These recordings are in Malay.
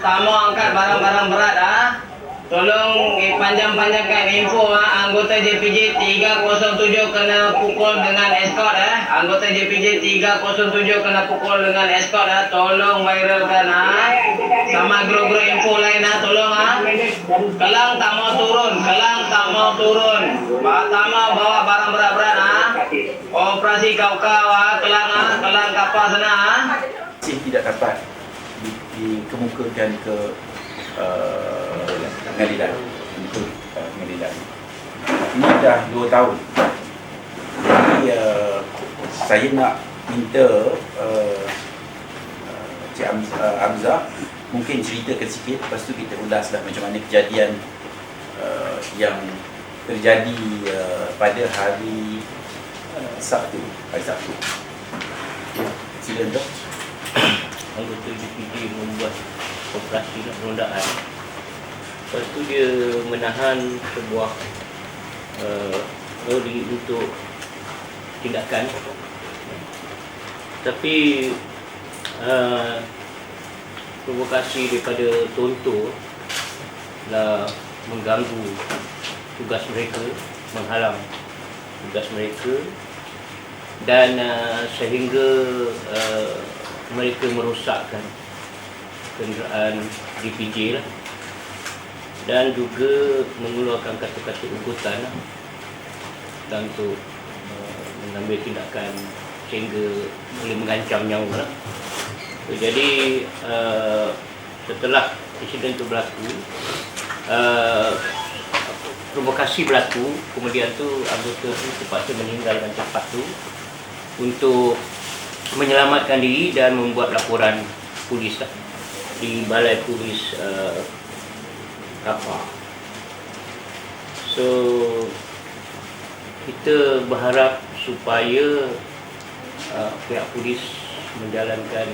tamu angkat barang-barang berat tolong panjang-panjangkan info anggota JPJ 307 kena pukul dengan escort anggota JPJ 307 kena pukul dengan escort tolong viralkan sama grup-grup info lain tolong Kelang tak mau turun Pak Tama bawa barang berat-berat operasi kau-kau Kelang kapal sana masih tidak dapat dikemukakan ke pengadilan untuk pengadilan. Ini dah 2 tahun. Jadi saya nak minta Cik Hamzah mungkin ceritakan sikit, lepas tu kita ulaslah macam mana kejadian yang terjadi pada hari Sabtu. Silakan Dok. Anggota JPJ membuat operasi rondaan. Lepas tu dia menahan sebuah lori untuk tindakan. Tapi provokasi daripada Tonto lah mengganggu tugas mereka, menghalang tugas mereka dan sehingga mereka merosakkan kenderaan DPJ dan juga mengeluarkan kata-kata ugutan dan untuk mengambil tindakan sehingga boleh mengancam nyawa Jadi setelah insiden itu berlaku, provokasi berlaku, kemudian tu anggota tu terpaksa meninggalkan tempat tu untuk menyelamatkan diri dan membuat laporan polis di Balai Polis Kapar. So kita berharap supaya pihak polis menjalankan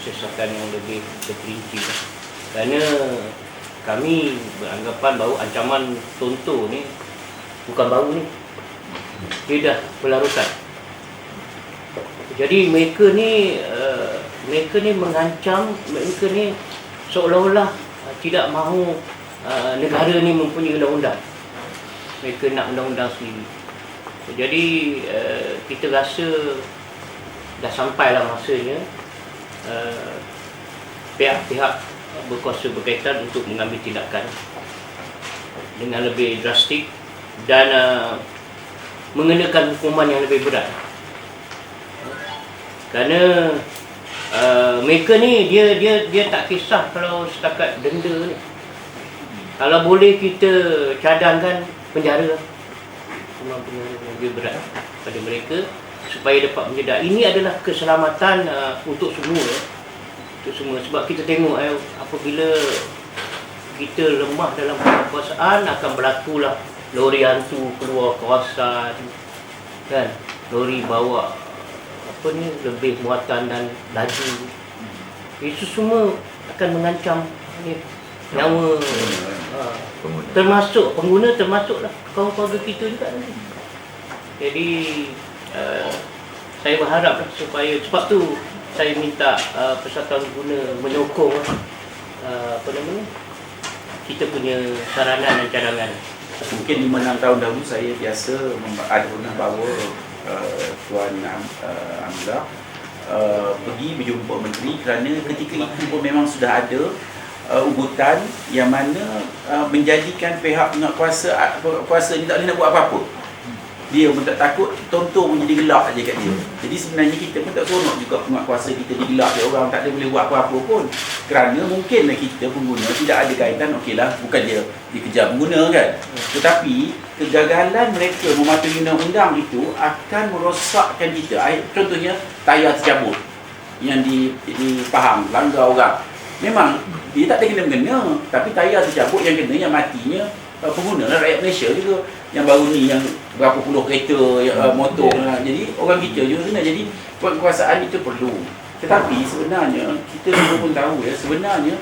siasatan yang lebih terperinci, kerana kami beranggapan bahawa ancaman Tonto ni bukan baru ni, dia dah berlarutan. Jadi mereka ni mengancam, mereka ni seolah-olah tidak mahu negara ni mempunyai undang-undang. Mereka nak undang-undang sendiri. Jadi kita rasa dah sampailah masanya pihak-pihak berkuasa berkaitan untuk mengambil tindakan dengan lebih drastik dan mengenakan hukuman yang lebih berat. Kerana mereka ni dia tak kisah kalau setakat denda ni. Kalau boleh kita cadangkan penjara, hukuman penjara yang lebih berat pada mereka supaya dapat menjedak. Ini adalah keselamatan untuk semua. Untuk semua. Sebab kita tengok apabila kita lemah dalam kekuasaan akan berlakulah lori hantu keluar kawasan, kan? Lori bawa lebih muatan dan laju. Itu semua akan mengancam nyawa termasuk pengguna, termasuklah kaum keluarga kita juga nanti. Jadi saya berharap supaya, sebab tu saya minta Persatuan Pengguna menyokong kita punya saranan dan cadangan. Mungkin 5-6 tahun dahulu saya biasa ada pernah bawa Tuan Hamzah pergi berjumpa menteri, kerana ketika itu pun memang sudah ada ugutan yang mana menjadikan pihak kuasa ni tak boleh nak buat apa-apa. Dia pun tak takut, Tonto pun jadi gelak aja kat dia. Jadi sebenarnya kita pun tak seronok juga penguatkuasa kita digelak dia orang, tak ada boleh buat apa-apa pun. Kerana mungkinlah kita pengguna tidak ada kaitan, okeylah, bukan dia dikejar pengguna kan. Tetapi kegagalan mereka mematuhi undang-undang itu akan merosakkan kita. Contohnya tayar tercabut yang di Pahang, langgar orang. Memang dia tak ada kena-mengena, tapi tayar tercabut yang kena, yang matinya pengguna lah, rakyat Malaysia juga. Yang baru ni yang berapa puluh kereta motor jadi orang kita juga kena. Jadi kekuasaan itu perlu. Tetapi sebenarnya kita semua pun tahu sebenarnya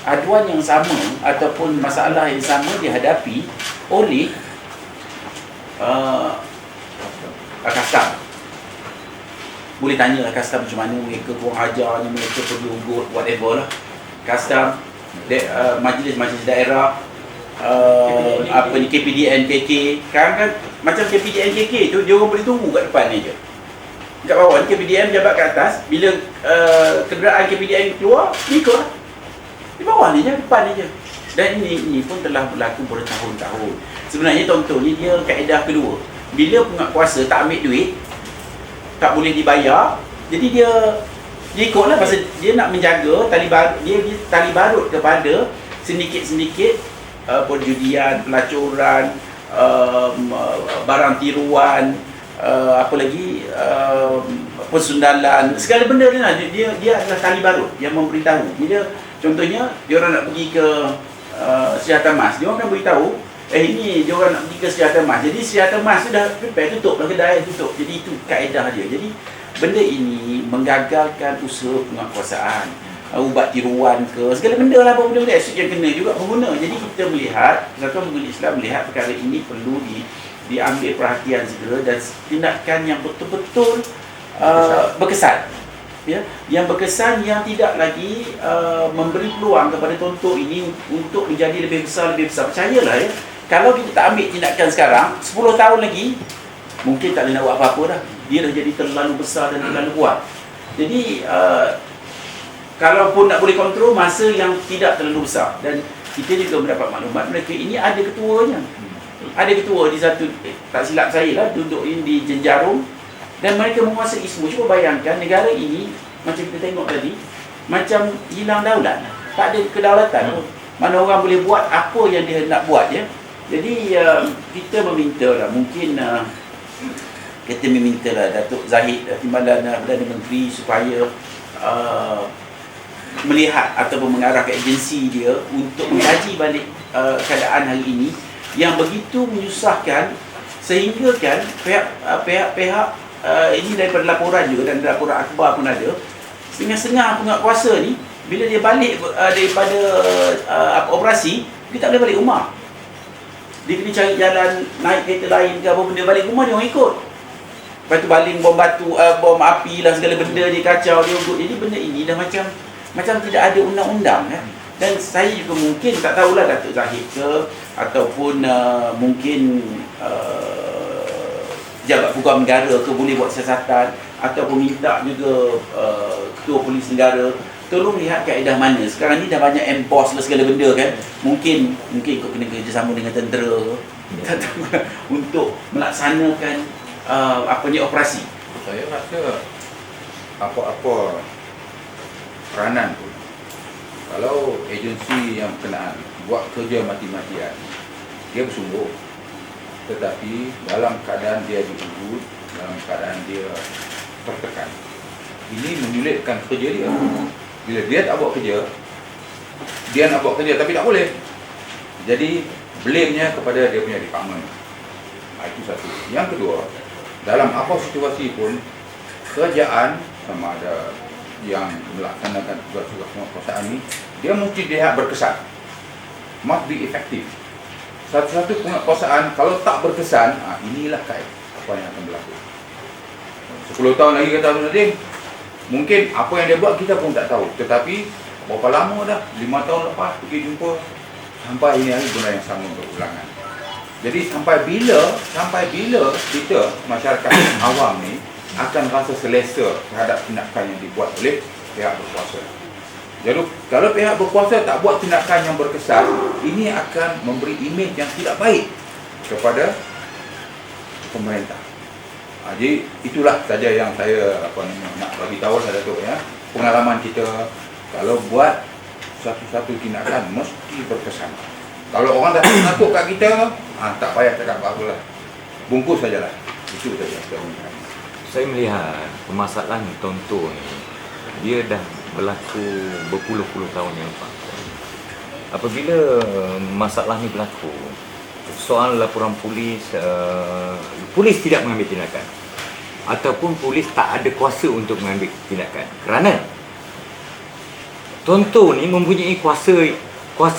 aduan yang sama ataupun masalah yang sama dihadapi oleh custom. Boleh tanya custom macam mana mereka kurang ajarnya, mereka perlu ugut whatever lah. custom, majlis-majlis daerah, KPDN, KK. Sekarang kan macam KPDN, KK tu dia orang boleh tunggu kat depan ni je. Kat bawah ni KPDN jabat kat atas, bila kenderaan KPDN keluar, dia ikut lah. Di bawah ni je, depan ni je. Dan ini pun telah berlaku bertahun-tahun. Sebenarnya tuan-tuan ni dia kaedah kedua. Bila penguatkuasa tak ambil duit, tak boleh dibayar, jadi dia ikutlah pasal dia nak menjaga dia tali barut kepada sedikit-sedikit perjudian, pelacuran, barang tiruan, apa lagi, persundalan, segala benda ni lah. Dia adalah tali barut yang memberitahu. Bila contohnya dia orang nak pergi ke Sejahtera Mas, dia orang akan beritahu ini dia orang nak pergi ke Sejahtera Mas. Jadi Sejahtera Mas tu dah prepare, tutup lah kedai, tutup. Jadi itu kaedah dia. Jadi benda ini menggagalkan usaha penguatkuasaan, ubat tiruan ke, segala benda lah, benda-benda asyik yang kena juga pengguna. Jadi kita melihat, Persatuan Pengguna Islam melihat perkara ini perlu diambil perhatian segera dan tindakan yang betul-betul berkesan. Ya, yang berkesan, yang tidak lagi memberi peluang kepada tontok ini untuk menjadi lebih besar. Percayalah ya, kalau kita tak ambil tindakan sekarang, 10 tahun lagi mungkin tak boleh nak buat apa-apa dah. Dia dah jadi terlalu besar dan terlalu kuat. Jadi kalaupun nak boleh kontrol, masa yang tidak terlalu besar. Dan kita juga mendapat maklumat mereka ini ada ketuanya. Ada ketua di satu, tak silap saya lah, duduk di Jenjarum, dan mereka menguasai semua. Cuba bayangkan negara ini, macam kita tengok tadi, macam hilang daulat, tak ada kedaulatan. Mana orang boleh buat apa yang dia nak buat ya. Jadi kita meminta lah, mungkin kita meminta lah Datuk Zahid, Timbalan Perdana Menteri, supaya melihat ataupun mengarah ke agensi dia untuk mengkaji balik keadaan hari ini yang begitu menyusahkan, sehingga kan pihak-pihak ini daripada laporan juga, dan laporan akhbar pun ada, setengah-setengah penguatkuasa ni bila dia balik daripada operasi, dia tak boleh balik rumah. Dia kena cari jalan, naik kereta lain ke apa benda, balik rumah dia orang ikut. Lepas tu baling bom batu, bom api lah, segala benda dia kacau, dia urut. Jadi benda ini dah macam tidak ada undang-undang kan. Dan saya juga mungkin tak tahulah Datuk Zahid ke, ataupun mungkin Jabat Peguam Negara ke boleh buat siasatan, ataupun minta juga Ketua Polis Negara tolong lihat kaedah mana. Sekarang ni dah banyak emboss lah segala benda kan. Mungkin kau kena kerjasama dengan tentera untuk melaksanakan operasi. Saya rasa apa-apa peranan pun, kalau agensi yang berkenaan buat kerja mati-matian, dia bersungguh, tetapi dalam keadaan dia diugut, dalam keadaan dia tertekan, ini menyulitkan kerja dia. Bila dia tak buat kerja, dia nak buat kerja tapi tak boleh, jadi blame-nya kepada dia punya department. Itu satu. Yang kedua, dalam apa situasi pun, kerajaan sama ada yang melaksanakan tugas-tugas penguatkuasaan ini, dia mesti dilihat berkesan, must be effective. Satu-satu penguatkuasaan kalau tak berkesan, inilah apa yang akan berlaku. 10 tahun lagi kata Abdul Nadim, mungkin apa yang dia buat kita pun tak tahu, tetapi berapa lama dah, 5 tahun lepas pergi jumpa, sampai ini hari benda yang sama berulangan. Jadi sampai bila kita masyarakat awam ni akan rasa selesa terhadap tindakan yang dibuat oleh pihak berkuasa. Jadi kalau pihak berkuasa tak buat tindakan yang berkesan, ini akan memberi imej yang tidak baik kepada pemerintah. Jadi itulah saja yang saya nak bagi tahu sahaja tu ya. Pengalaman kita kalau buat satu-satu tindakan mesti berkesan. Kalau orang dah takut kat kita, tak payah cakap apa-apa lah. Bungkus sajalah. Itu saja saya ingat. Saya melihat permasalahan tonton ni, dia dah berlaku berpuluh-puluh tahun yang lepas. Apabila masalah ni berlaku, soal laporan polis, polis tidak mengambil tindakan, ataupun polis tak ada kuasa untuk mengambil tindakan, kerana tonton ni mempunyai kuasa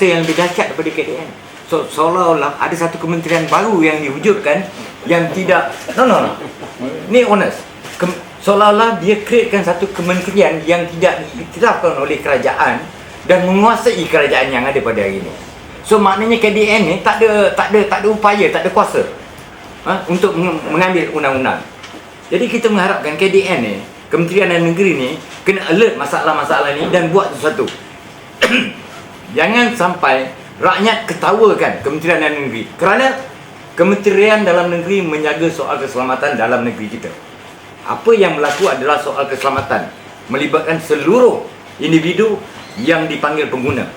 yang lebih dahsyat daripada KDN. Seolah-olah ada satu kementerian baru yang diwujudkan yang tidak, no. Ni honest. Seolah-olah dia createkan satu kementerian yang tidak diiktirafkan oleh kerajaan, dan menguasai kerajaan yang ada pada hari ini. So maknanya KDN ni tak ada upaya, tak ada kuasa untuk mengambil undang-undang. Jadi kita mengharapkan KDN ni, Kementerian Dalam Negeri ni kena alert masalah-masalah ni dan buat sesuatu. Jangan sampai rakyat ketawakan Kementerian Dalam Negeri, kerana Kementerian Dalam Negeri menjaga soal keselamatan dalam negeri kita. Apa yang berlaku adalah soal keselamatan, melibatkan seluruh individu yang dipanggil pengguna.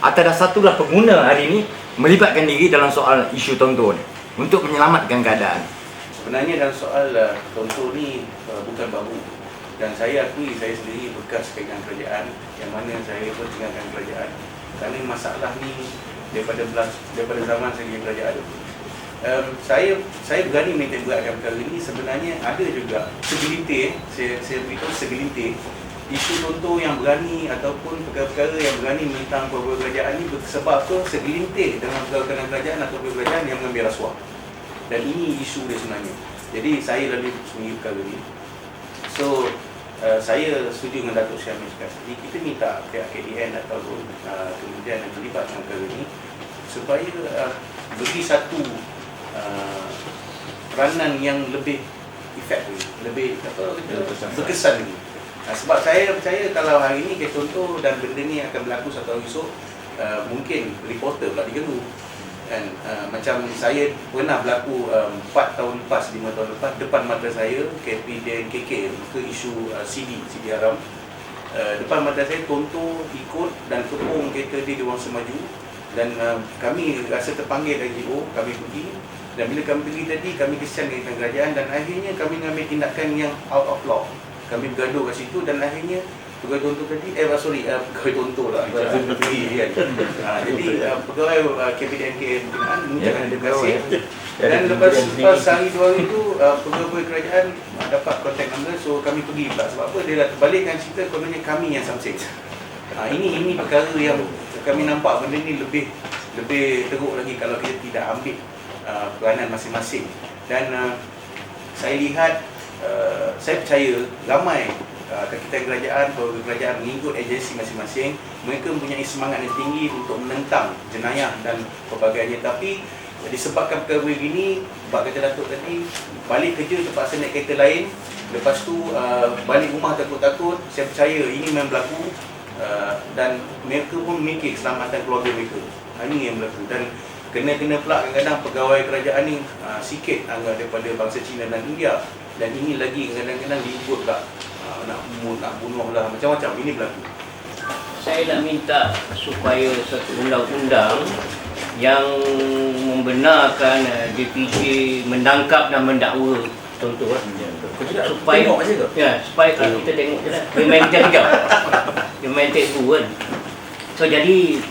Atas dasar itulah pengguna hari ini melibatkan diri dalam soal isu tonton untuk menyelamatkan keadaan. Sebenarnya dalam soal tonton ni bukan baru, dan saya akui saya sendiri bekas pegang kerajaan yang mana saya pun tinggalkan kerajaan kerana masalah ni daripada zaman saya di kerajaan. Saya berani minta beratkan perkara ini. Sebenarnya ada juga segelintir, saya beritahu segelintir isu tonton yang berani ataupun perkara-perkara yang berani menentang perbuatan kerajaan ini sebab tu segelintir dengan perkara kerajaan atau kerajaan yang mengambil rasuah. Dan ini isu dia sebenarnya. Jadi saya lalui sendiri perkara ini. So saya setuju dengan Datuk Seri Amir cakap. Jadi kita minta pihak KDN ataupun kemudian yang terlibat dengan perkara ini supaya beri satu peranan yang lebih efektif, lebih berkesan lagi. Sebab saya percaya kalau hari ini kita contoh dan benda ni akan berlaku satu hari esok, mungkin reporter pula diganggu. Dan macam saya pernah berlaku 4 tahun lepas, 5 tahun lepas, depan mata saya KP dan KK ke isu CD haram. Depan mata saya tonton ikut dan kepung kereta dia orang semaju, dan kami rasa terpanggil NGO, kami pergi, dan bila kami pergi tadi kami kesian dengan kerajaan dan akhirnya kami mengambil tindakan yang out of law. Kami bergaduh kat situ dan akhirnya pegawai tonton tadi, pegawai tonton lah, kan. Jadi pegawai KPDNK berkenaan mengucapkan terima kasih. Dan lepas sehari 2 hari itu pegawai kerajaan dapat contact number, so kami pergi pula. Sebab apa? Dia dah terbalikkan cerita kononnya kami yang something. Ini perkara yang kami nampak benda ni lebih teruk lagi kalau kita tidak ambil peranan masing-masing. Dan saya lihat, saya percaya ramai kakitan kerajaan, pegawai kerajaan mengikut agensi masing-masing. Mereka mempunyai semangat yang tinggi untuk menentang jenayah dan pelbagainya. Tapi disebabkan perkara begini, sebab kata Datuk tadi, balik kerja terpaksa naik kereta lain, lepas tu balik rumah takut-takut. Saya percaya ini memang berlaku, dan mereka pun memikir keselamatan keluarga mereka. Ini yang berlaku. Dan kena pula kadang-kadang pegawai kerajaan ni sikit daripada bangsa Cina dan India. Dan ini lagi kadang-kadang diikut tak nak bunuh lah, macam-macam ini berlaku. Saya nak minta supaya satu undang-undang yang membenarkan DPJ menangkap dan mendakwa contoh supaya supaya kalau kita tengok je lah, dia main kejap-kejap, dia main take two kan. So jadi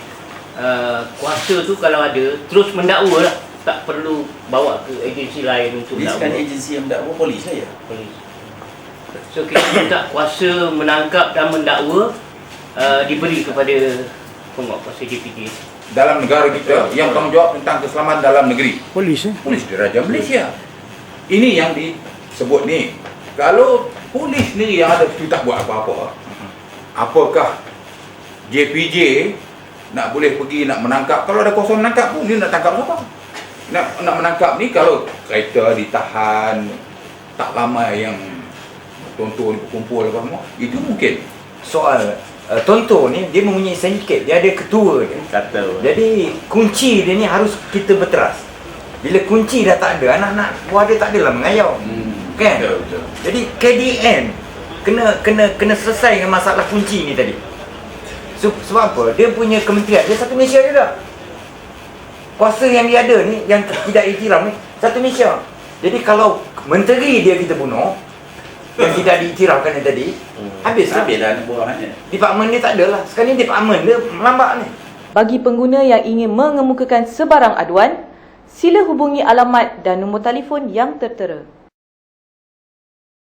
kuasa tu kalau ada terus mendakwa lah, tak perlu bawa ke agensi lain untuk Dia dakwa. sekarang agensi yang mendakwa polis lah ya? Polis. So kita minta kuasa menangkap dan mendakwa diberi kepada penguatkuasa DPJ. Dalam negara kita yang tanggungjawab tentang keselamatan dalam negeri, Polis Polis Diraja Malaysia. Ini yang disebut ni. Kalau polis sendiri yang ada tu tak buat apa-apa, apakah JPJ nak boleh pergi nak menangkap? Kalau ada kuasa menangkap pun dia nak tangkap siapa? Nak menangkap ni kalau kereta ditahan tak lama yang tonton berkumpul apa semua, itu mungkin. Soal tonton ni dia mempunyai sindiket, dia ada ketua dia. Jadi kunci dia ni harus kita berteras. Bila kunci dah tak ada, anak-anak buah dia tak adalah mengayau. Kan? Betul. Jadi KDN kena selesai dengan masalah kunci ni tadi. Sebab apa? Dia punya kementerian, dia satu Malaysia juga. Kuasa yang dia ada ni, yang tidak iktiraf ni, satu Malaysia. Jadi kalau menteri dia kita bunuh, yang tidak diiktirafkan yang tadi, habis lah. Habis dah buahannya. Department dia tak ada lah. Sekarang ni department dia melambat ni. Bagi pengguna yang ingin mengemukakan sebarang aduan, sila hubungi alamat dan nombor telefon yang tertera.